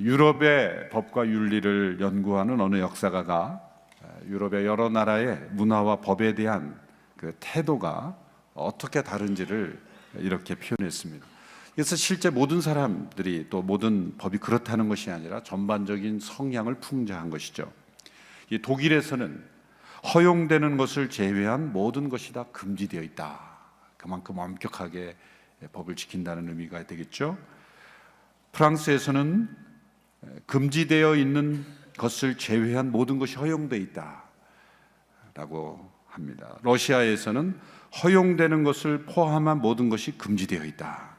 유럽의 법과 윤리를 연구하는 어느 역사가가 유럽의 여러 나라의 문화와 법에 대한 그 태도가 어떻게 다른지를 이렇게 표현했습니다. 그래서 실제 모든 사람들이 또 모든 법이 그렇다는 것이 아니라 전반적인 성향을 풍자한 것이죠. 이 독일에서는 허용되는 것을 제외한 모든 것이 다 금지되어 있다. 그만큼 엄격하게 법을 지킨다는 의미가 되겠죠. 프랑스에서는 금지되어 있는 것을 제외한 모든 것이 허용되어 있다라고 합니다. 러시아에서는 허용되는 것을 포함한 모든 것이 금지되어 있다.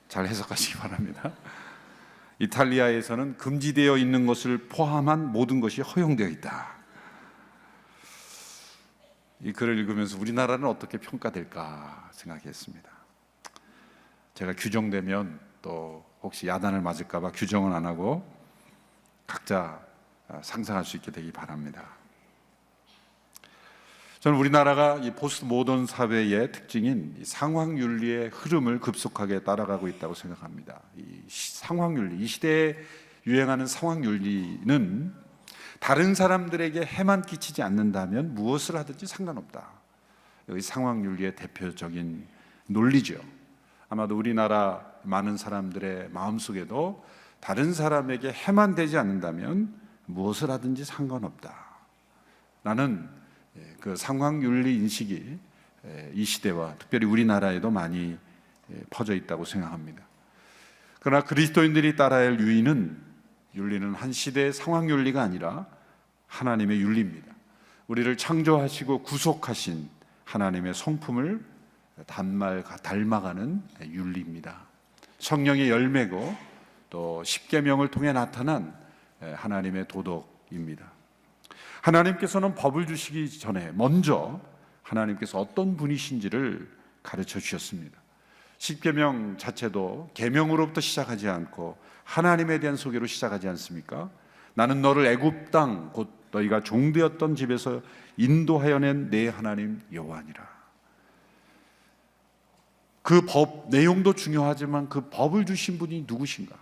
잘 해석하시기 바랍니다. 이탈리아에서는 금지되어 있는 것을 포함한 모든 것이 허용되어 있다. 이 글을 읽으면서 우리나라는 어떻게 평가될까 생각했습니다. 제가 규정되면 또 혹시 야단을 맞을까 봐 규정은 안 하고 각자 상상할 수 있게 되기 바랍니다. 저는 우리나라가 이 포스트 모던 사회의 특징인 이 상황윤리의 흐름을 급속하게 따라가고 있다고 생각합니다. 이 상황윤리, 이 시대에 유행하는 상황윤리는 다른 사람들에게 해만 끼치지 않는다면 무엇을 하든지 상관없다. 여기 상황윤리의 대표적인 논리죠. 아마도 우리나라 많은 사람들의 마음속에도 다른 사람에게 해만 되지 않는다면 무엇을 하든지 상관없다 라는 그 상황윤리 인식이 이 시대와 특별히 우리나라에도 많이 퍼져 있다고 생각합니다. 그러나 그리스도인들이 따라야 할 윤리는 한 시대의 상황윤리가 아니라 하나님의 윤리입니다. 우리를 창조하시고 구속하신 하나님의 성품을 닮아가는 윤리입니다. 성령의 열매고 또 십계명을 통해 나타난 하나님의 도덕입니다. 하나님께서는 법을 주시기 전에 먼저 하나님께서 어떤 분이신지를 가르쳐 주셨습니다. 십계명 자체도 계명으로부터 시작하지 않고 하나님에 대한 소개로 시작하지 않습니까? 나는 너를 애굽 땅 곧 너희가 종되었던 집에서 인도하여 낸 내 하나님 여호와니라. 그 법 내용도 중요하지만 그 법을 주신 분이 누구신가?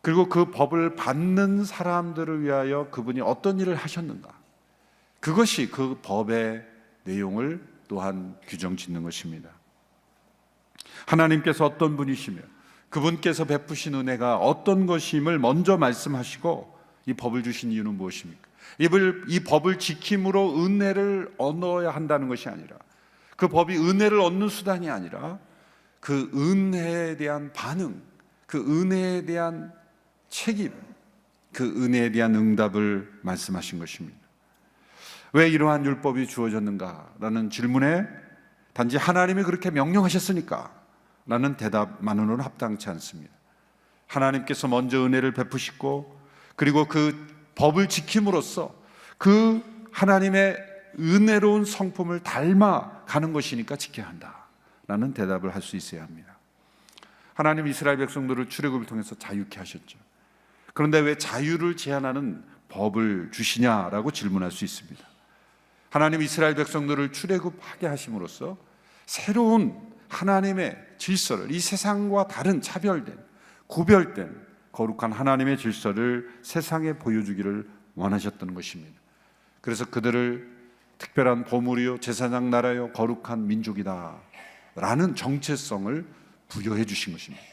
그리고 그 법을 받는 사람들을 위하여 그분이 어떤 일을 하셨는가? 그것이 그 법의 내용을 또한 규정 짓는 것입니다. 하나님께서 어떤 분이시며 그분께서 베푸신 은혜가 어떤 것임을 먼저 말씀하시고 이 법을 주신 이유는 무엇입니까? 이 법을 지킴으로 은혜를 얻어야 한다는 것이 아니라 그 법이 은혜를 얻는 수단이 아니라 그 은혜에 대한 반응, 그 은혜에 대한 책임, 그 은혜에 대한 응답을 말씀하신 것입니다. 왜 이러한 율법이 주어졌는가라는 질문에 단지 하나님이 그렇게 명령하셨으니까 라는 대답만으로는 합당치 않습니다. 하나님께서 먼저 은혜를 베푸시고 그리고 그 법을 지킴으로써 그 하나님의 은혜로운 성품을 닮아가는 것이니까 지켜야 한다라는 대답을 할 수 있어야 합니다. 하나님 이스라엘 백성들을 출애굽을 통해서 자유케 하셨죠. 그런데 왜 자유를 제한하는 법을 주시냐라고 질문할 수 있습니다. 하나님 이스라엘 백성들을 출애굽하게 하심으로써 새로운 하나님의 질서를, 이 세상과 다른 차별된, 구별된 거룩한 하나님의 질서를 세상에 보여주기를 원하셨던 것입니다. 그래서 그들을 특별한 보물이요 제사장 나라요 거룩한 민족이다 라는 정체성을 부여해 주신 것입니다.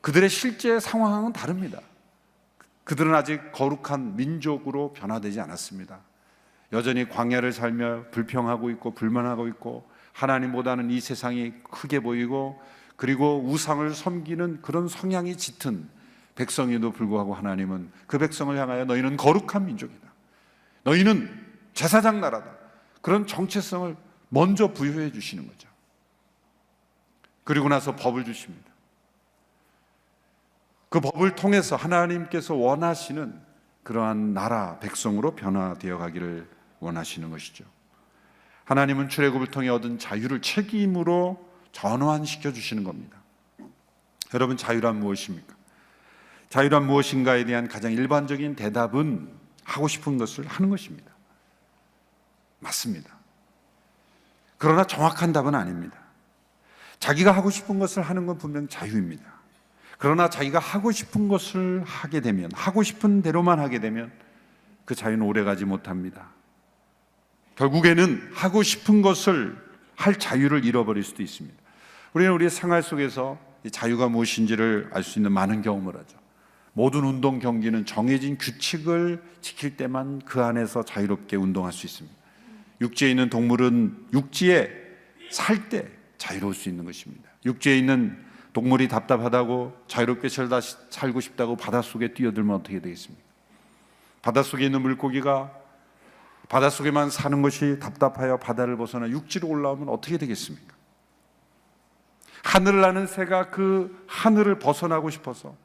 그들의 실제 상황은 다릅니다. 그들은 아직 거룩한 민족으로 변화되지 않았습니다. 여전히 광야를 살며 불평하고 있고 불만하고 있고 하나님보다는 이 세상이 크게 보이고 그리고 우상을 섬기는 그런 성향이 짙은 백성에도 불구하고 하나님은 그 백성을 향하여 너희는 거룩한 민족이다, 너희는 제사장 나라다, 그런 정체성을 먼저 부여해 주시는 거죠. 그리고 나서 법을 주십니다. 그 법을 통해서 하나님께서 원하시는 그러한 나라 백성으로 변화되어 가기를 원하시는 것이죠. 하나님은 출애굽을 통해 얻은 자유를 책임으로 전환시켜 주시는 겁니다. 여러분, 자유란 무엇입니까? 자유란 무엇인가에 대한 가장 일반적인 대답은 하고 싶은 것을 하는 것입니다. 맞습니다. 그러나 정확한 답은 아닙니다. 자기가 하고 싶은 것을 하는 건 분명 자유입니다. 그러나 자기가 하고 싶은 것을 하게 되면, 하고 싶은 대로만 하게 되면 그 자유는 오래가지 못합니다. 결국에는 하고 싶은 것을 할 자유를 잃어버릴 수도 있습니다. 우리는 우리의 생활 속에서 이 자유가 무엇인지를 알 수 있는 많은 경험을 하죠. 모든 운동 경기는 정해진 규칙을 지킬 때만 그 안에서 자유롭게 운동할 수 있습니다. 육지에 있는 동물은 육지에 살 때 자유로울 수 있는 것입니다. 육지에 있는 동물이 답답하다고 자유롭게 살고 싶다고 바닷속에 뛰어들면 어떻게 되겠습니까? 바닷속에 있는 물고기가 바닷속에만 사는 것이 답답하여 바다를 벗어나 육지로 올라오면 어떻게 되겠습니까? 하늘을 나는 새가 그 하늘을 벗어나고 싶어서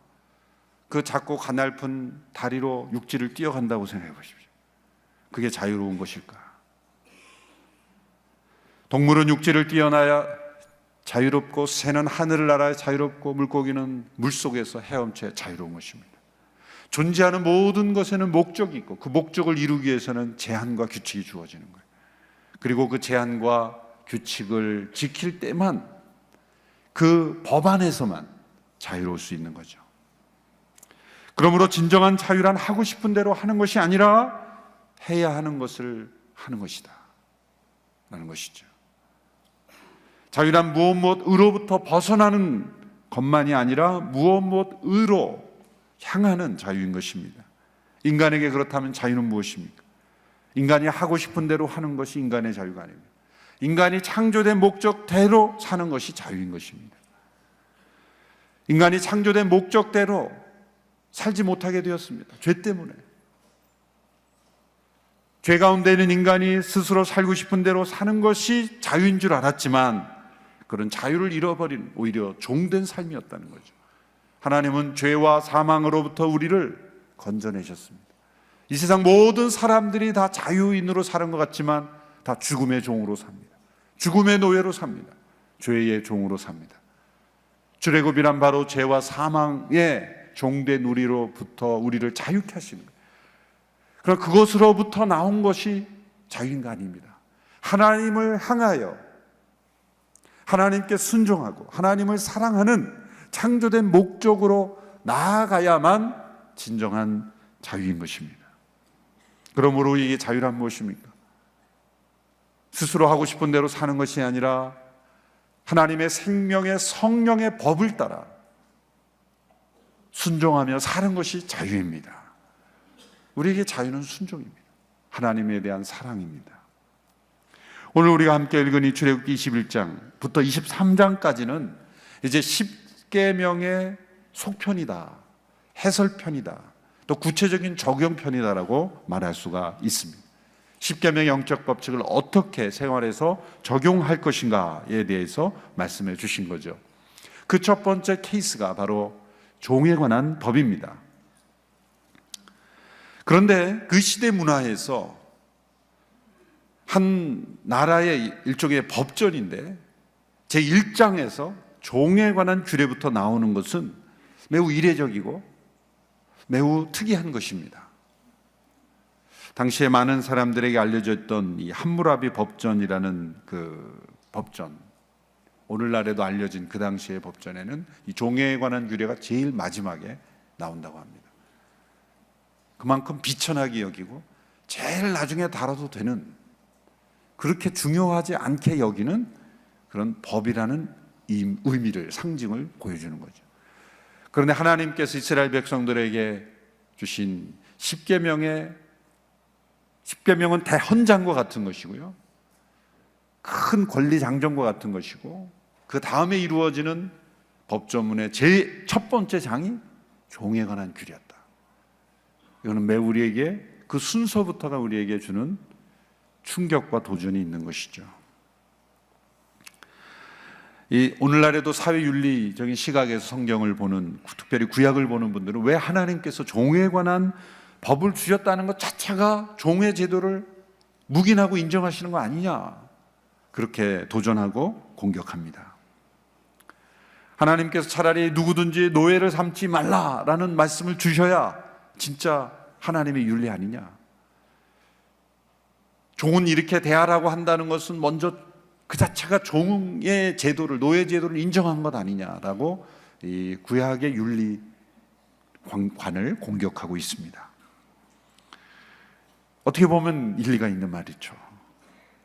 그 작고 가냘픈 다리로 육지를 뛰어간다고 생각해 보십시오. 그게 자유로운 것일까? 동물은 육지를 뛰어나야 자유롭고, 새는 하늘을 날아야 자유롭고, 물고기는 물속에서 헤엄쳐 자유로운 것입니다. 존재하는 모든 것에는 목적이 있고, 그 목적을 이루기 위해서는 제한과 규칙이 주어지는 거예요. 그리고 그 제한과 규칙을 지킬 때만, 그 법 안에서만 자유로울 수 있는 거죠. 그러므로 진정한 자유란 하고 싶은 대로 하는 것이 아니라 해야 하는 것을 하는 것이다 라는 것이죠. 자유란 무엇으로부터 벗어나는 것만이 아니라 무엇으로 향하는 자유인 것입니다. 인간에게 그렇다면 자유는 무엇입니까? 인간이 하고 싶은 대로 하는 것이 인간의 자유가 아닙니다. 인간이 창조된 목적대로 사는 것이 자유인 것입니다. 인간이 창조된 목적대로 살지 못하게 되었습니다. 죄 때문에. 죄 가운데 있는 인간이 스스로 살고 싶은 대로 사는 것이 자유인 줄 알았지만 그런 자유를 잃어버린 오히려 종된 삶이었다는 거죠. 하나님은 죄와 사망으로부터 우리를 건져내셨습니다. 이 세상 모든 사람들이 다 자유인으로 사는 것 같지만 다 죽음의 종으로 삽니다. 죽음의 노예로 삽니다. 죄의 종으로 삽니다. 출애굽이란 바로 죄와 사망의 종된 우리로부터 우리를 자유케 하시는 거예요. 그럼 그것으로부터 나온 것이 자유인가 아닙니다. 하나님을 향하여 하나님께 순종하고 하나님을 사랑하는 창조된 목적으로 나아가야만 진정한 자유인 것입니다. 그러므로 이게 자유란 무엇입니까? 스스로 하고 싶은 대로 사는 것이 아니라 하나님의 생명의 성령의 법을 따라 순종하며 사는 것이 자유입니다. 우리에게 자유는 순종입니다. 하나님에 대한 사랑입니다. 오늘 우리가 함께 읽은 이 출애굽기 21장부터 23장까지는 이제 10계명의 속편이다, 해설편이다, 또 구체적인 적용편이다라고 말할 수가 있습니다. 10계명의 영적 법칙을 어떻게 생활에서 적용할 것인가에 대해서 말씀해 주신 거죠. 그 첫 번째 케이스가 바로 종에 관한 법입니다. 그런데 그 시대 문화에서 한 나라의 일종의 법전인데 제1장에서 종에 관한 규례부터 나오는 것은 매우 이례적이고 매우 특이한 것입니다. 당시에 많은 사람들에게 알려져 있던 이 함무라비 법전이라는 그 법전, 오늘날에도 알려진 그 당시의 법전에는 이 종에 관한 규례가 제일 마지막에 나온다고 합니다. 그만큼 비천하게 여기고 제일 나중에 다뤄도 되는, 그렇게 중요하지 않게 여기는 그런 법이라는 의미를, 상징을 보여주는 거죠. 그런데 하나님께서 이스라엘 백성들에게 주신 10계명은 대헌장과 같은 것이고요, 큰 권리장정과 같은 것이고, 그 다음에 이루어지는 법조문의 제일 첫 번째 장이 종에 관한 규례였다. 이거는 매우 우리에게, 그 순서부터가 우리에게 주는 충격과 도전이 있는 것이죠. 이 오늘날에도 사회윤리적인 시각에서 성경을 보는, 특별히 구약을 보는 분들은 왜 하나님께서 종에 관한 법을 주셨다는 것 자체가 종의 제도를 묵인하고 인정하시는 거 아니냐, 그렇게 도전하고 공격합니다. 하나님께서 차라리 누구든지 노예를 삼지 말라라는 말씀을 주셔야 진짜 하나님의 윤리 아니냐, 종은 이렇게 대하라고 한다는 것은 먼저 그 자체가 종의 제도를, 노예 제도를 인정한 것 아니냐라고 이 구약의 윤리관을 공격하고 있습니다. 어떻게 보면 일리가 있는 말이죠.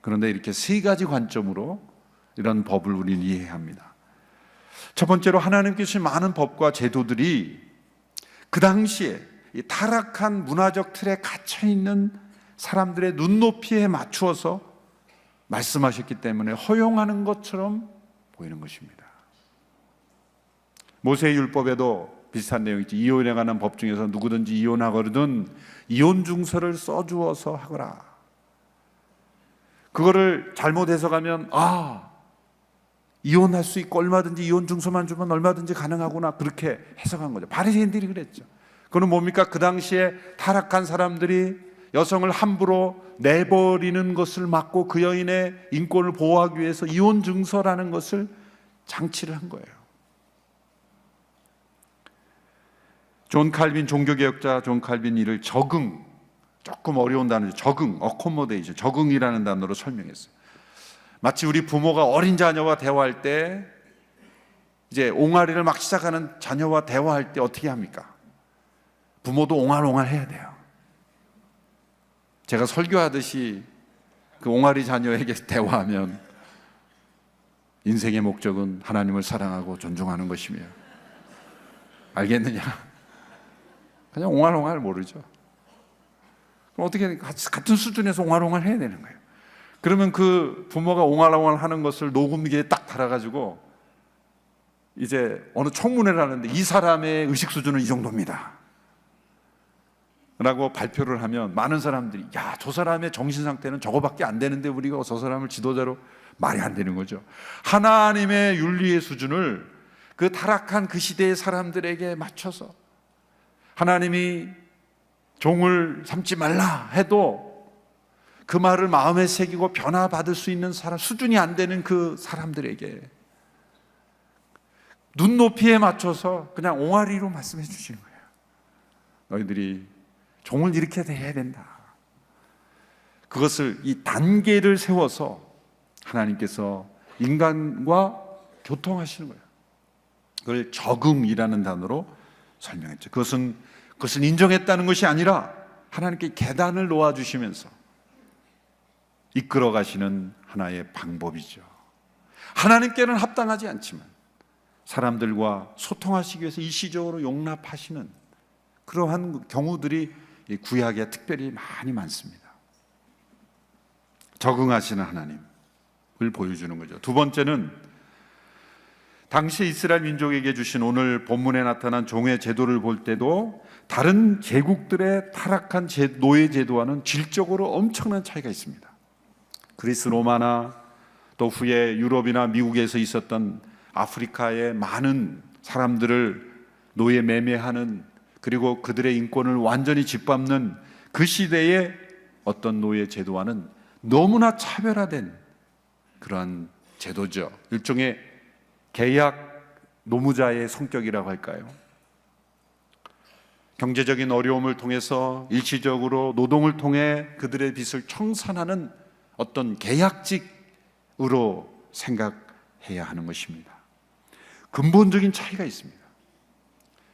그런데 이렇게 세 가지 관점으로 이런 법을 우리는 이해해야 합니다. 첫 번째로, 하나님께서 주신 많은 법과 제도들이 그 당시에 이 타락한 문화적 틀에 갇혀있는 사람들의 눈높이에 맞추어서 말씀하셨기 때문에 허용하는 것처럼 보이는 것입니다. 모세의 율법에도 비슷한 내용이 있죠. 이혼에 관한 법 중에서 누구든지 이혼하거든 이혼 증서를 써주어서 하거라. 그거를 잘못 해석하면 이혼할 수 있고 얼마든지 이혼 증서만 주면 얼마든지 가능하구나, 그렇게 해석한 거죠. 바리새인들이 그랬죠. 그건 뭡니까? 그 당시에 타락한 사람들이 여성을 함부로 내버리는 것을 막고 그 여인의 인권을 보호하기 위해서 이혼 증서라는 것을 장치를 한 거예요. 존 칼빈, 종교개혁자 존 칼빈이 이를 적응, 조금 어려운 단어죠. 적응, 어코모데이션, 적응이라는 단어로 설명했어요. 마치 우리 부모가 어린 자녀와 대화할 때, 이제 옹알이를 막 시작하는 자녀와 대화할 때 어떻게 합니까? 부모도 옹알옹알 해야 돼요. 제가 설교하듯이 그 옹알이 자녀에게 대화하면 인생의 목적은 하나님을 사랑하고 존중하는 것이며, 알겠느냐? 그냥 옹알옹알 모르죠. 그럼 어떻게 같은 수준에서 옹알옹알 해야 되는 거예요. 그러면 그 부모가 옹알옹알 하는 것을 녹음기에 딱 달아가지고 이제 어느 청문회를 하는데 이 사람의 의식 수준은 이 정도입니다 라고 발표를 하면 많은 사람들이 저 사람의 정신 상태는 저거밖에 안 되는데 우리가 저 사람을 지도자로, 말이 안 되는 거죠. 하나님의 윤리의 수준을 그 타락한 그 시대의 사람들에게 맞춰서 하나님이 종을 삼지 말라 해도 그 말을 마음에 새기고 변화받을 수 있는 사람, 수준이 안 되는 그 사람들에게 눈높이에 맞춰서 그냥 옹알이로 말씀해 주시는 거예요. 너희들이 종을 이렇게 해야 된다. 그것을, 이 단계를 세워서 하나님께서 인간과 교통하시는 거예요. 그걸 적응이라는 단어로 설명했죠. 그것은 인정했다는 것이 아니라 하나님께 계단을 놓아주시면서 이끌어 가시는 하나의 방법이죠. 하나님께는 합당하지 않지만 사람들과 소통하시기 위해서 일시적으로 용납하시는 그러한 경우들이 구약에 특별히 많이 많습니다. 적응하시는 하나님을 보여주는 거죠. 두 번째는 당시 이스라엘 민족에게 주신 오늘 본문에 나타난 종의 제도를 볼 때도 다른 제국들의 타락한 노예 제도와는 질적으로 엄청난 차이가 있습니다. 그리스 로마나 또 후에 유럽이나 미국에서 있었던 아프리카의 많은 사람들을 노예 매매하는, 그리고 그들의 인권을 완전히 짓밟는 그 시대의 어떤 노예 제도와는 너무나 차별화된 그러한 제도죠. 일종의 계약 노무자의 성격이라고 할까요? 경제적인 어려움을 통해서 일시적으로 노동을 통해 그들의 빚을 청산하는 어떤 계약직으로 생각해야 하는 것입니다. 근본적인 차이가 있습니다.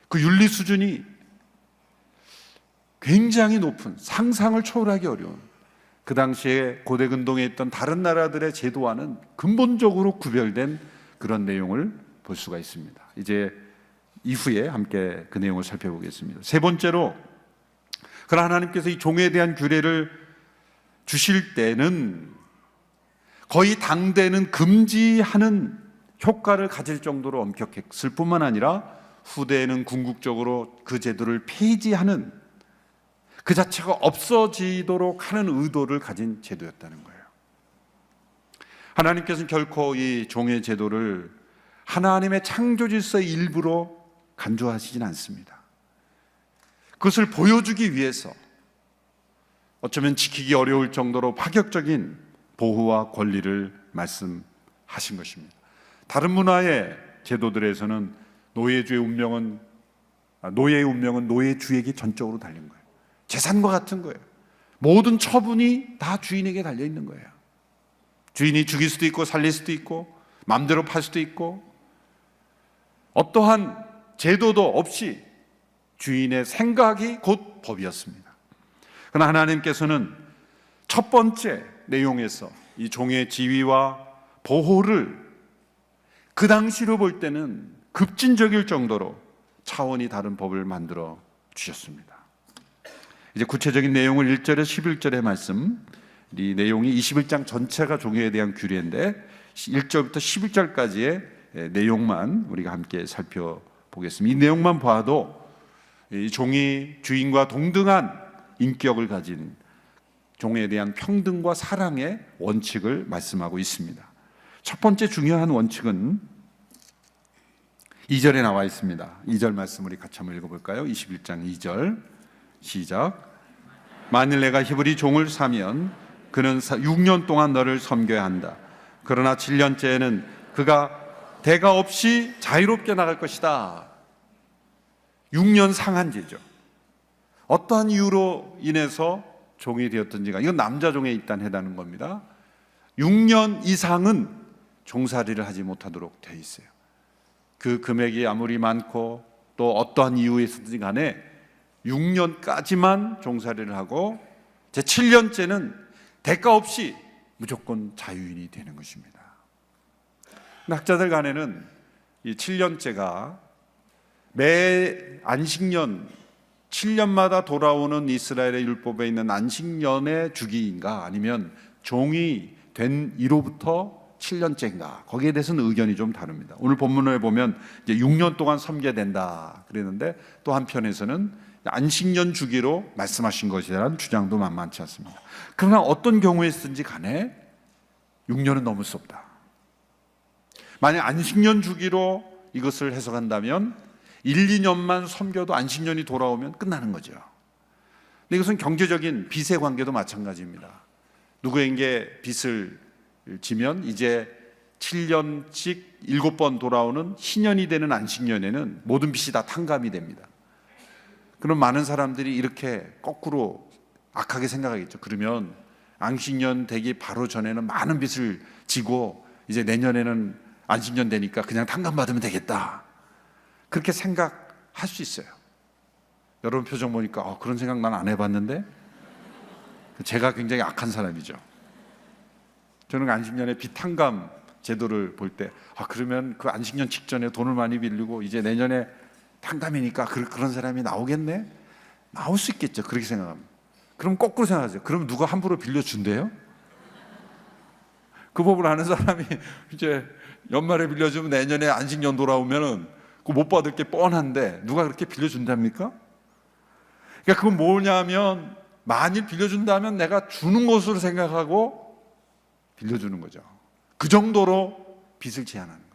그 윤리 수준이 굉장히 높은, 상상을 초월하기 어려운, 그 당시에 고대 근동에 있던 다른 나라들의 제도와는 근본적으로 구별된 그런 내용을 볼 수가 있습니다. 이제 이후에 함께 그 내용을 살펴보겠습니다. 세 번째로, 그러나 하나님께서 이 종에 대한 규례를 주실 때는 거의 당대는 금지하는 효과를 가질 정도로 엄격했을 뿐만 아니라 후대에는 궁극적으로 그 제도를 폐지하는, 그 자체가 없어지도록 하는 의도를 가진 제도였다는 거예요. 하나님께서는 결코 이 종의 제도를 하나님의 창조 질서의 일부로 간주하시진 않습니다. 그것을 보여주기 위해서 어쩌면 지키기 어려울 정도로 파격적인 보호와 권리를 말씀하신 것입니다. 다른 문화의 제도들에서는 노예의 운명은 노예주에게 전적으로 달린 거예요. 재산과 같은 거예요. 모든 처분이 다 주인에게 달려 있는 거예요. 주인이 죽일 수도 있고 살릴 수도 있고 마음대로 팔 수도 있고 어떠한 제도도 없이 주인의 생각이 곧 법이었습니다. 그러나 하나님께서는 첫 번째 내용에서 이 종의 지위와 보호를 그 당시로 볼 때는 급진적일 정도로 차원이 다른 법을 만들어 주셨습니다. 이제 구체적인 내용을 1절에 11절의 말씀, 이 내용이 21장 전체가 종에 대한 규례인데 1절부터 11절까지의 내용만 우리가 함께 살펴보겠습니다. 이 내용만 봐도 이 종이 주인과 동등한 인격을 가진 종에 대한 평등과 사랑의 원칙을 말씀하고 있습니다. 첫 번째 중요한 원칙은 2절에 나와 있습니다. 2절 말씀 우리 같이 한번 읽어볼까요? 21장 2절 시작. 만일 내가 히브리 종을 사면 그는 6년 동안 너를 섬겨야 한다. 그러나 7년째에는 그가 대가 없이 자유롭게 나갈 것이다. 6년 상한제죠. 어떠한 이유로 인해서 종이 되었든지가, 이건 남자 종에 일단 해당하는 겁니다. 6년 이상은 종살이를 하지 못하도록 되어 있어요. 그 금액이 아무리 많고 또 어떠한 이유에 있었든지 간에 6년까지만 종살이를 하고 제 7년째는 대가 없이 무조건 자유인이 되는 것입니다. 학자들 간에는 이 7년째가 매 안식년 7년마다 돌아오는 이스라엘의 율법에 있는 안식년의 주기인가 아니면 종이 된 이로부터 7년째인가, 거기에 대해서는 의견이 좀 다릅니다. 오늘 본문을 보면 이제 6년 동안 섬겨야 된다 그랬는데 또 한편에서는 안식년 주기로 말씀하신 것이라는 주장도 만만치 않습니다. 그러나 어떤 경우에든지 간에 6년은 넘을 수 없다. 만약 안식년 주기로 이것을 해석한다면 1, 2년만 섬겨도 안식년이 돌아오면 끝나는 거죠. 근데 이것은 경제적인 빚의 관계도 마찬가지입니다. 누구에게 빚을 지면 이제 7년씩 7번 돌아오는 희년이 되는 안식년에는 모든 빚이 다 탕감이 됩니다. 그럼 많은 사람들이 이렇게 거꾸로 악하게 생각하겠죠. 그러면 안식년 되기 바로 전에는 많은 빚을 지고 이제 내년에는 안식년 되니까 그냥 탕감받으면 되겠다, 그렇게 생각할 수 있어요. 여러분 표정 보니까 그런 생각 난 안 해봤는데, 제가 굉장히 악한 사람이죠. 저는 안식년에 빚 탕감 제도를 볼 때 그러면 그 안식년 직전에 돈을 많이 빌리고 이제 내년에 탕감이니까 그런 사람이 나오겠네? 나올 수 있겠죠. 그렇게 생각합니다. 그럼 거꾸로 생각하세요. 그럼 누가 함부로 빌려준대요? 그 법을 아는 사람이 이제 연말에 빌려주면 내년에 안식년 돌아오면은 그거 못 받을 게 뻔한데 누가 그렇게 빌려준답니까? 그러니까 그건 뭐냐면, 만일 빌려준다면 내가 주는 것으로 생각하고 빌려주는 거죠. 그 정도로 빚을 제한하는 거예요.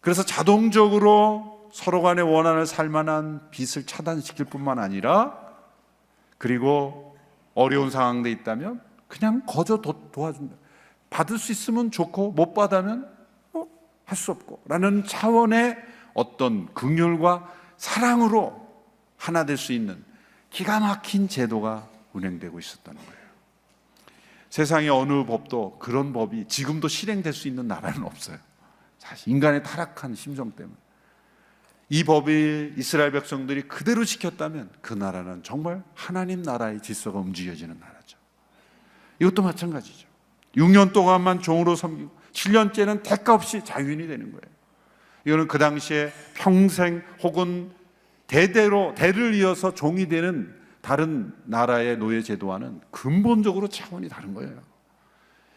그래서 자동적으로 서로 간에 원한을 살 만한 빚을 차단시킬 뿐만 아니라, 그리고 어려운 상황에 있다면 그냥 거저 도와준다. 받을 수 있으면 좋고 못 받으면 할 수 없고 라는 차원의 어떤 긍휼과 사랑으로 하나 될 수 있는 기가 막힌 제도가 운행되고 있었다는 거예요. 세상의 어느 법도 그런 법이 지금도 실행될 수 있는 나라는 없어요. 사실 인간의 타락한 심정 때문에. 이 법이 이스라엘 백성들이 그대로 지켰다면 그 나라는 정말 하나님 나라의 질서가 움직여지는 나라죠. 이것도 마찬가지죠. 6년 동안만 종으로 섬기고 7년째는 대가 없이 자유인이 되는 거예요. 이거는 그 당시에 평생 혹은 대를 이어서 종이 되는 다른 나라의 노예 제도와는 근본적으로 차원이 다른 거예요.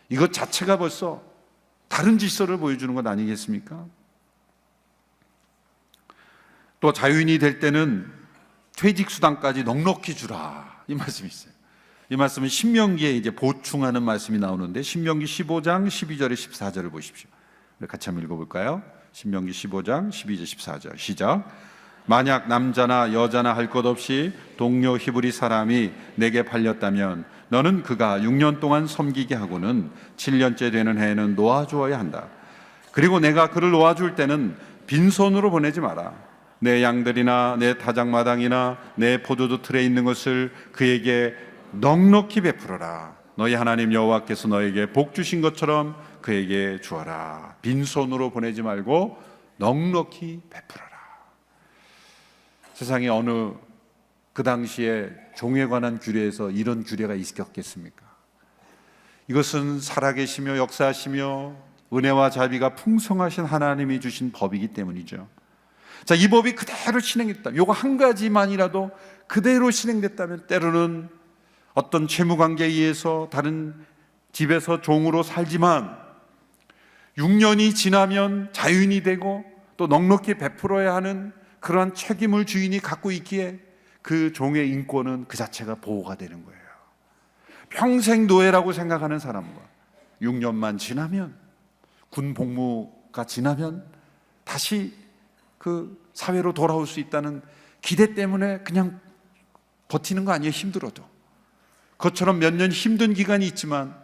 이것 자체가 벌써 다른 질서를 보여주는 것 아니겠습니까? 또 자유인이 될 때는 퇴직수당까지 넉넉히 주라, 이 말씀이 있어요. 이 말씀은 신명기에 이제 보충하는 말씀이 나오는데, 신명기 15장 12절에 14절을 보십시오. 같이 한번 읽어볼까요? 신명기 15장 12절 14절 시작. 만약 남자나 여자나 할 것 없이 동료 히브리 사람이 내게 팔렸다면 너는 그가 6년 동안 섬기게 하고는 7년째 되는 해에는 놓아주어야 한다. 그리고 내가 그를 놓아줄 때는 빈손으로 보내지 마라. 내 양들이나 내 타작마당이나 내 포도주 틀에 있는 것을 그에게 넉넉히 베풀어라. 너희 하나님 여호와께서 너에게 복 주신 것처럼 그에게 주어라. 빈손으로 보내지 말고 넉넉히 베풀어라. 세상에 어느 그 당시에 종에 관한 규례에서 이런 규례가 있었겠습니까? 이것은 살아계시며 역사하시며 은혜와 자비가 풍성하신 하나님이 주신 법이기 때문이죠. 자, 이 법이 그대로 실행됐다. 요거 한 가지만이라도 그대로 실행됐다면 때로는 어떤 채무관계에 의해서 다른 집에서 종으로 살지만 6년이 지나면 자유인이 되고 또 넉넉히 베풀어야 하는 그러한 책임을 주인이 갖고 있기에 그 종의 인권은 그 자체가 보호가 되는 거예요. 평생 노예라고 생각하는 사람과 6년만 지나면, 군 복무가 지나면 다시 그 사회로 돌아올 수 있다는 기대 때문에 그냥 버티는 거 아니에요? 힘들어도. 그것처럼 몇 년 힘든 기간이 있지만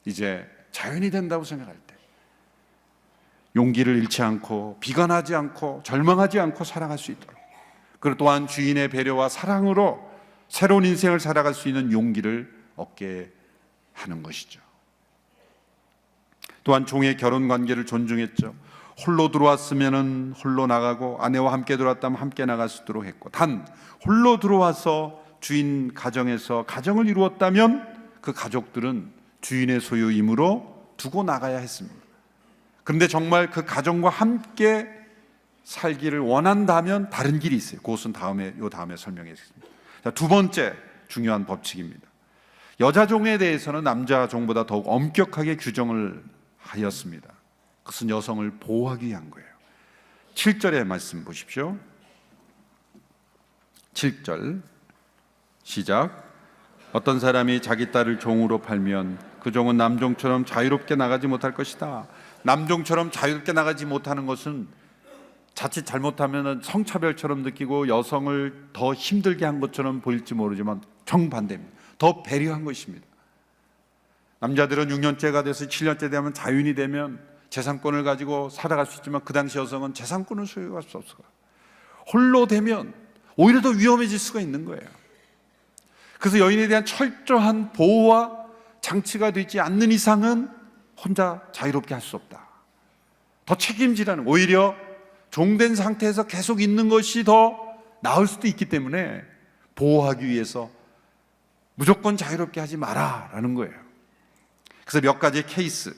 이제 자연이 된다고 생각할 때 용기를 잃지 않고 비관하지 않고 절망하지 않고 살아갈 수 있도록, 그리고 또한 주인의 배려와 사랑으로 새로운 인생을 살아갈 수 있는 용기를 얻게 하는 것이죠. 또한 종의 결혼 관계를 존중했죠. 홀로 들어왔으면 홀로 나가고 아내와 함께 들어왔다면 함께 나갈 수 있도록 했고, 단 홀로 들어와서 주인 가정에서 가정을 이루었다면 그 가족들은 주인의 소유이므로 두고 나가야 했습니다. 그런데 정말 그 가정과 함께 살기를 원한다면 다른 길이 있어요. 그것은 다음에 설명하겠습니다. 자, 두 번째 중요한 법칙입니다. 여자 종에 대해서는 남자 종보다 더욱 엄격하게 규정을 하였습니다. 그것은 여성을 보호하기 위한 거예요. 7절의 말씀 보십시오. 7절 시작. 어떤 사람이 자기 딸을 종으로 팔면 그 종은 남종처럼 자유롭게 나가지 못할 것이다. 남종처럼 자유롭게 나가지 못하는 것은 자칫 잘못하면 성차별처럼 느끼고 여성을 더 힘들게 한 것처럼 보일지 모르지만 정반대입니다. 더 배려한 것입니다. 남자들은 6년째가 돼서 7년째 되면 자유인이 되면 재산권을 가지고 살아갈 수 있지만 그 당시 여성은 재산권을 소유할 수 없어요. 홀로 되면 오히려 더 위험해질 수가 있는 거예요. 그래서 여인에 대한 철저한 보호와 장치가 되지 않는 이상은 혼자 자유롭게 할 수 없다. 더 책임지라는, 오히려 종된 상태에서 계속 있는 것이 더 나을 수도 있기 때문에 보호하기 위해서 무조건 자유롭게 하지 마라라는 거예요. 그래서 몇 가지의 케이스,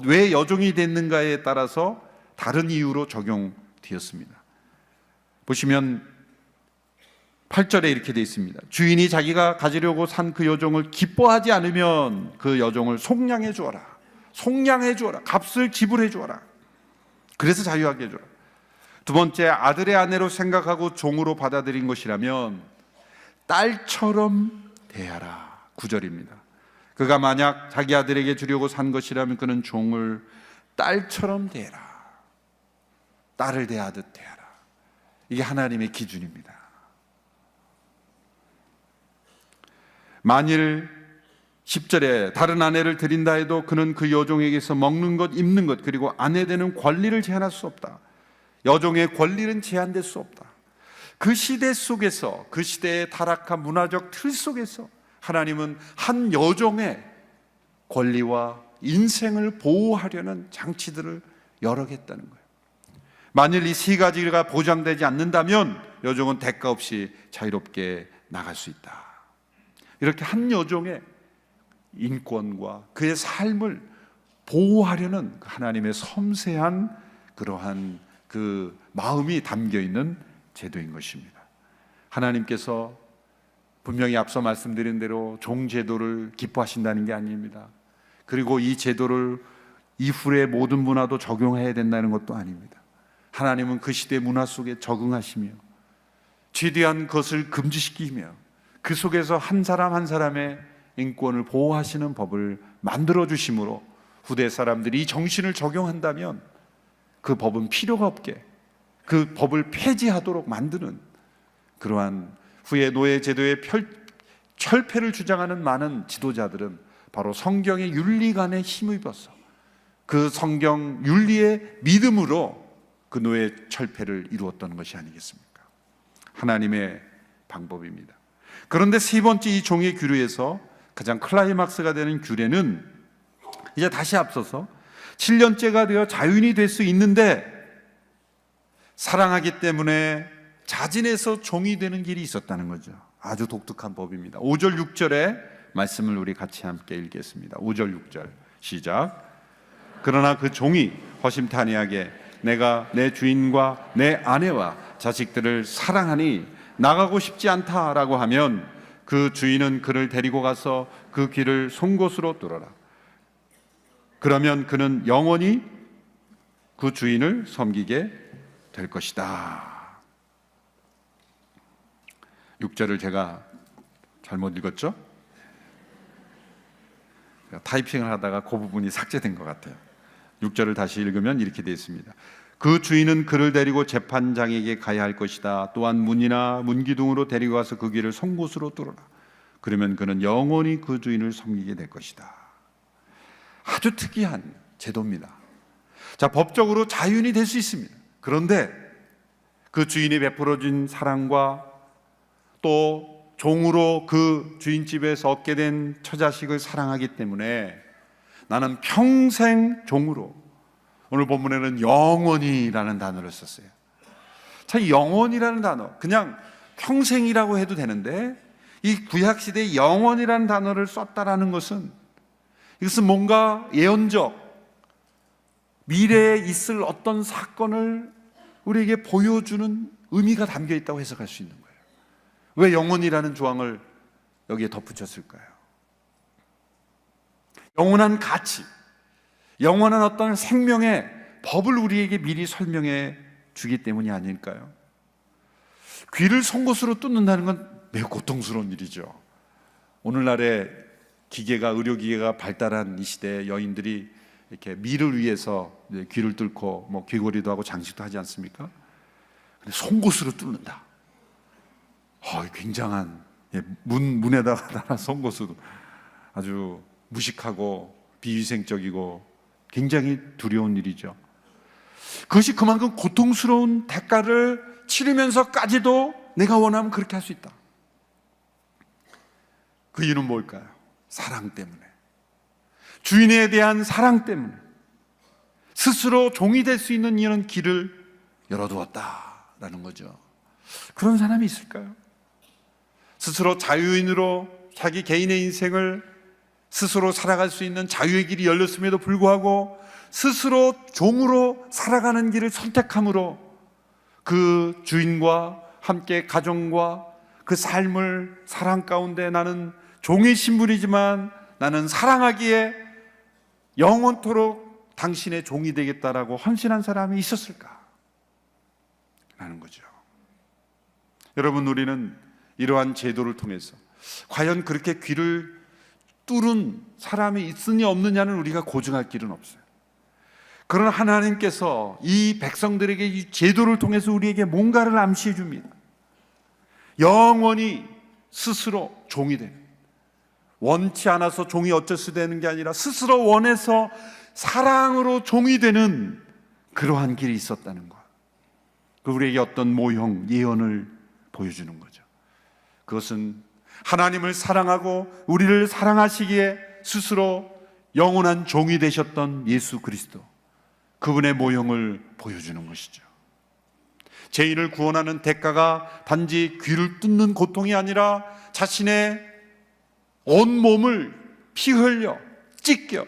왜 여종이 됐는가에 따라서 다른 이유로 적용되었습니다. 보시면 8절에 이렇게 되어 있습니다. 주인이 자기가 가지려고 산 그 여종을 기뻐하지 않으면 그 여종을 속량해 주어라. 속량해 주어라. 값을 지불해 주어라. 그래서 자유하게 해주라. 두 번째, 아들의 아내로 생각하고 종으로 받아들인 것이라면 딸처럼 대하라. 9절입니다. 그가 만약 자기 아들에게 주려고 산 것이라면 그는 종을 딸처럼 대해라. 딸을 대하듯 대하라. 이게 하나님의 기준입니다. 만일 10절에 다른 아내를 드린다 해도 그는 그 여종에게서 먹는 것, 입는 것, 그리고 아내 되는 권리를 제한할 수 없다. 여종의 권리는 제한될 수 없다. 그 시대 속에서, 그 시대의 타락한 문화적 틀 속에서 하나님은 한 여종의 권리와 인생을 보호하려는 장치들을 여러 개 했다는 거예요. 만일 이 세 가지가 보장되지 않는다면 여종은 대가 없이 자유롭게 나갈 수 있다. 이렇게 한 여종의 인권과 그의 삶을 보호하려는 하나님의 섬세한 그러한 그 마음이 담겨 있는 제도인 것입니다. 하나님께서 분명히 앞서 말씀드린 대로 종제도를 기뻐하신다는 게 아닙니다. 그리고 이 제도를 이후의 모든 문화도 적용해야 된다는 것도 아닙니다. 하나님은 그 시대 문화 속에 적응하시며 최대한 그것을 금지시키며 그 속에서 한 사람 한 사람의 인권을 보호하시는 법을 만들어 주심으로 후대 사람들이 이 정신을 적용한다면 그 법은 필요가 없게, 그 법을 폐지하도록 만드는 그러한 후에 노예 제도의 철폐를 주장하는 많은 지도자들은 바로 성경의 윤리관에 힘입어서 그 성경 윤리의 믿음으로 그 노예 철폐를 이루었던 것이 아니겠습니까? 하나님의 방법입니다. 그런데 세 번째 이 종의 규례에서 가장 클라이막스가 되는 규례는 이제 다시 앞서서 7년째가 되어 자유인이 될 수 있는데 사랑하기 때문에 자진해서 종이 되는 길이 있었다는 거죠. 아주 독특한 법입니다. 5절 6절의 말씀을 우리 같이 함께 읽겠습니다. 5절 6절 시작. 그러나 그 종이 허심탄회하게 내가 내 주인과 내 아내와 자식들을 사랑하니 나가고 싶지 않다라고 하면 그 주인은 그를 데리고 가서 그 길을 송곳으로 뚫어라. 그러면 그는 영원히 그 주인을 섬기게 될 것이다. 6절을 제가 잘못 읽었죠? 타이핑을 하다가 그 부분이 삭제된 것 같아요. 6절을 다시 읽으면 이렇게 되어 있습니다. 그 주인은 그를 데리고 재판장에게 가야 할 것이다. 또한 문이나 문기둥으로 데리고 가서 그 길을 송곳으로 뚫어라. 그러면 그는 영원히 그 주인을 섬기게 될 것이다. 아주 특이한 제도입니다. 자, 법적으로 자유인이 될 수 있습니다. 그런데 그 주인이 베풀어준 사랑과 또 종으로 그 주인집에서 얻게 된 처자식을 사랑하기 때문에 나는 평생 종으로, 오늘 본문에는 영원히라는 단어를 썼어요. 참, 영원이라는 단어, 그냥 평생이라고 해도 되는데 이 구약시대에 영원이라는 단어를 썼다라는 것은, 이것은 뭔가 예언적 미래에 있을 어떤 사건을 우리에게 보여주는 의미가 담겨 있다고 해석할 수 있는 거예요. 왜 영원이라는 조항을 여기에 덧붙였을까요? 영원한 가치, 영원한 어떤 생명의 법을 우리에게 미리 설명해 주기 때문이 아닐까요? 귀를 송곳으로 뚫는다는 건 매우 고통스러운 일이죠. 오늘날의 기계가, 의료기계가 발달한 이 시대에 여인들이 이렇게 미를 위해서 귀를 뚫고 뭐 귀걸이도 하고 장식도 하지 않습니까? 근데 송곳으로 뚫는다. 굉장한, 문에다가 달아 송곳으로, 아주 무식하고 비위생적이고 굉장히 두려운 일이죠. 그것이 그만큼 고통스러운 대가를 치르면서까지도 내가 원하면 그렇게 할 수 있다. 그 이유는 뭘까요? 사랑 때문에, 주인에 대한 사랑 때문에 스스로 종이 될 수 있는 이런 길을 열어두었다라는 거죠. 그런 사람이 있을까요? 스스로 자유인으로 자기 개인의 인생을 스스로 살아갈 수 있는 자유의 길이 열렸음에도 불구하고 스스로 종으로 살아가는 길을 선택함으로 그 주인과 함께 가정과 그 삶을 사랑 가운데, 나는 종의 신분이지만 나는 사랑하기에 영원토록 당신의 종이 되겠다라고 헌신한 사람이 있었을까? 라는 거죠. 여러분, 우리는 이러한 제도를 통해서 과연 그렇게 귀를 뚫은 사람이 있으냐 없느냐는 우리가 고증할 길은 없어요. 그러나 하나님께서 이 백성들에게 이 제도를 통해서 우리에게 뭔가를 암시해 줍니다. 영원히 스스로 종이 되는, 원치 않아서 종이 어쩔 수 되는 게 아니라 스스로 원해서 사랑으로 종이 되는 그러한 길이 있었다는 것. 우리에게 어떤 모형, 예언을 보여주는 거죠. 그것은 하나님을 사랑하고 우리를 사랑하시기에 스스로 영원한 종이 되셨던 예수 그리스도, 그분의 모형을 보여주는 것이죠. 죄인을 구원하는 대가가 단지 귀를 뚫는 고통이 아니라 자신의 온 몸을 피 흘려 찢겨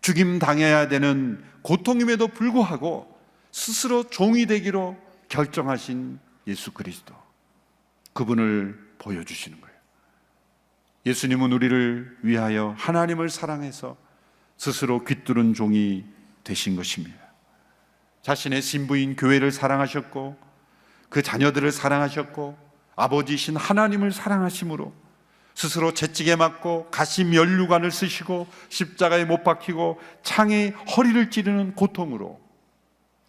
죽임 당해야 되는 고통임에도 불구하고 스스로 종이 되기로 결정하신 예수 그리스도, 그분을 보여주시는 거예요. 예수님은 우리를 위하여 하나님을 사랑해서 스스로 귀뚫은 종이 되신 것입니다. 자신의 신부인 교회를 사랑하셨고 그 자녀들을 사랑하셨고 아버지이신 하나님을 사랑하심으로 스스로 채찍에 맞고 가시 면류관을 쓰시고 십자가에 못 박히고 창에 허리를 찌르는 고통으로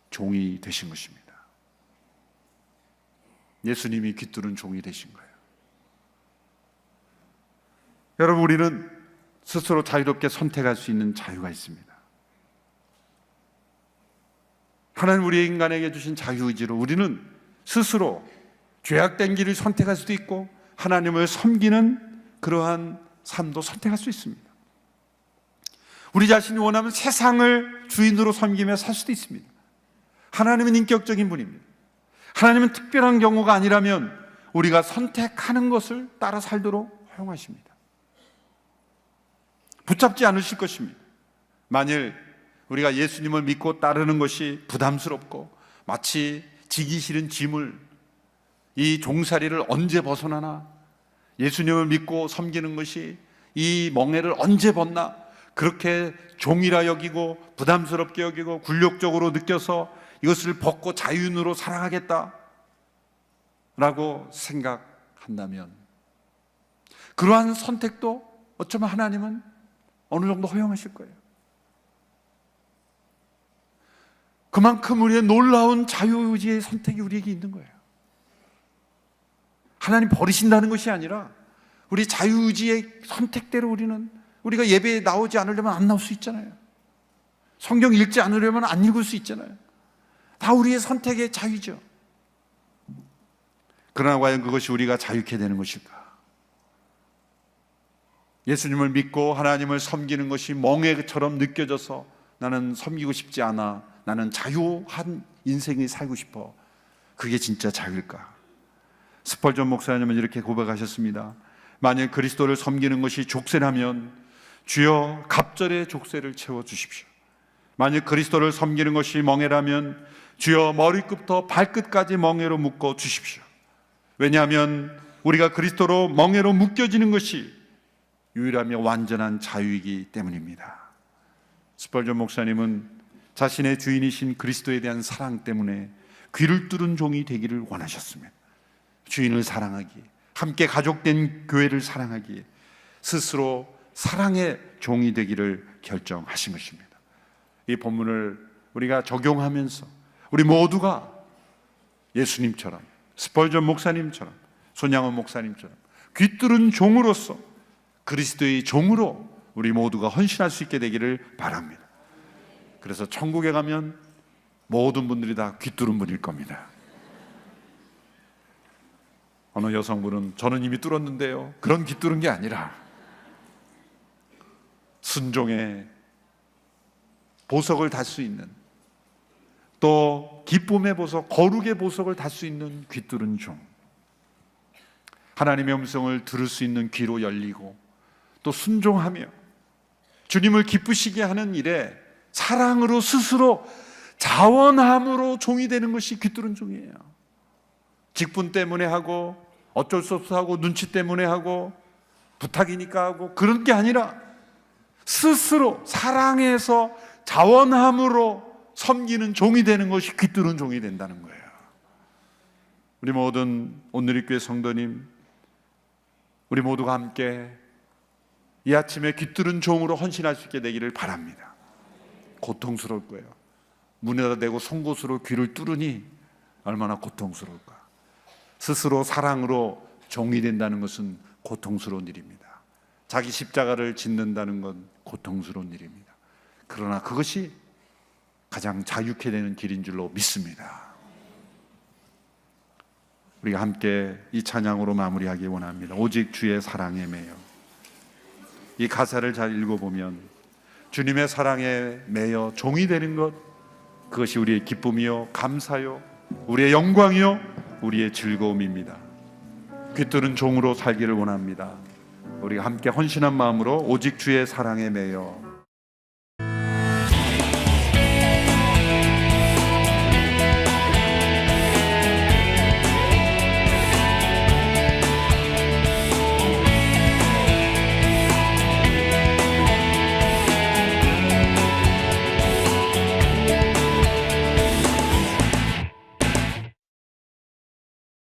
종이 되신 것입니다. 예수님이 귀뚫은 종이 되신 거예요. 여러분, 우리는 스스로 자유롭게 선택할 수 있는 자유가 있습니다. 하나님 우리 인간에게 주신 자유의지로 우리는 스스로 죄악된 길을 선택할 수도 있고 하나님을 섬기는 그러한 삶도 선택할 수 있습니다. 우리 자신이 원하면 세상을 주인으로 섬기며 살 수도 있습니다. 하나님은 인격적인 분입니다. 하나님은 특별한 경우가 아니라면 우리가 선택하는 것을 따라 살도록 허용하십니다. 붙잡지 않으실 것입니다. 만일 우리가 예수님을 믿고 따르는 것이 부담스럽고 마치 지기 싫은 짐을, 이 종살이를 언제 벗어나나, 예수님을 믿고 섬기는 것이 이 멍에를 언제 벗나, 그렇게 종이라 여기고 부담스럽게 여기고 굴욕적으로 느껴서 이것을 벗고 자유인으로 살아가겠다 라고 생각한다면, 그러한 선택도 어쩌면 하나님은 어느 정도 허용하실 거예요. 그만큼 우리의 놀라운 자유의지의 선택이 우리에게 있는 거예요. 하나님 버리신다는 것이 아니라 우리 자유의지의 선택대로 우리가 예배에 나오지 않으려면 안 나올 수 있잖아요. 성경 읽지 않으려면 안 읽을 수 있잖아요. 다 우리의 선택의 자유죠. 그러나 과연 그것이 우리가 자유케 되는 것일까? 예수님을 믿고 하나님을 섬기는 것이 멍해처럼 느껴져서 나는 섬기고 싶지 않아, 나는 자유한 인생을 살고 싶어, 그게 진짜 자유일까? 스펄전 목사님은 이렇게 고백하셨습니다. 만일 그리스도를 섬기는 것이 족쇄라면 주여 갑절의 족쇄를 채워주십시오. 만일 그리스도를 섬기는 것이 멍해라면 주여 머리끝부터 발끝까지 멍해로 묶어 주십시오. 왜냐하면 우리가 그리스도로 멍해로 묶여지는 것이 유일하며 완전한 자유이기 때문입니다. 스펄전 목사님은 자신의 주인이신 그리스도에 대한 사랑 때문에 귀를 뚫은 종이 되기를 원하셨습니다. 주인을 사랑하기에, 함께 가족된 교회를 사랑하기에 스스로 사랑의 종이 되기를 결정하신 것입니다. 이 본문을 우리가 적용하면서 우리 모두가 예수님처럼, 스펄전 목사님처럼, 손양원 목사님처럼 귀뚫은 종으로서, 그리스도의 종으로 우리 모두가 헌신할 수 있게 되기를 바랍니다. 그래서 천국에 가면 모든 분들이 다 귀뚫은 분일 겁니다. 어느 여성분은 저는 이미 뚫었는데요, 그런 귀뚫은 게 아니라 순종의 보석을 달 수 있는, 또 기쁨의 보석, 거룩의 보석을 달 수 있는 귀뚫은 종, 하나님의 음성을 들을 수 있는 귀로 열리고 또 순종하며 주님을 기쁘시게 하는 일에 사랑으로 스스로 자원함으로 종이 되는 것이 귀뚫은 종이에요. 직분 때문에 하고 어쩔 수 없어 하고 눈치 때문에 하고 부탁이니까 하고 그런 게 아니라 스스로 사랑해서 자원함으로 섬기는 종이 되는 것이 귀뚫은 종이 된다는 거예요. 우리 모든 온누리교회 성도님, 우리 모두가 함께 이 아침에 귀뚫은 종으로 헌신할 수 있게 되기를 바랍니다. 고통스러울 거예요. 문에다 대고 송곳으로 귀를 뚫으니 얼마나 고통스러울까. 스스로 사랑으로 종이 된다는 것은 고통스러운 일입니다. 자기 십자가를 짓는다는 건 고통스러운 일입니다. 그러나 그것이 가장 자유케 되는 길인 줄로 믿습니다. 우리가 함께 이 찬양으로 마무리하기 원합니다. 오직 주의 사랑에 매여. 이 가사를 잘 읽어보면 주님의 사랑에 매여 종이 되는 것, 그것이 우리의 기쁨이요 감사요 우리의 영광이요 우리의 즐거움입니다. 귀뚫은 종으로 살기를 원합니다. 우리가 함께 헌신한 마음으로 오직 주의 사랑에 매여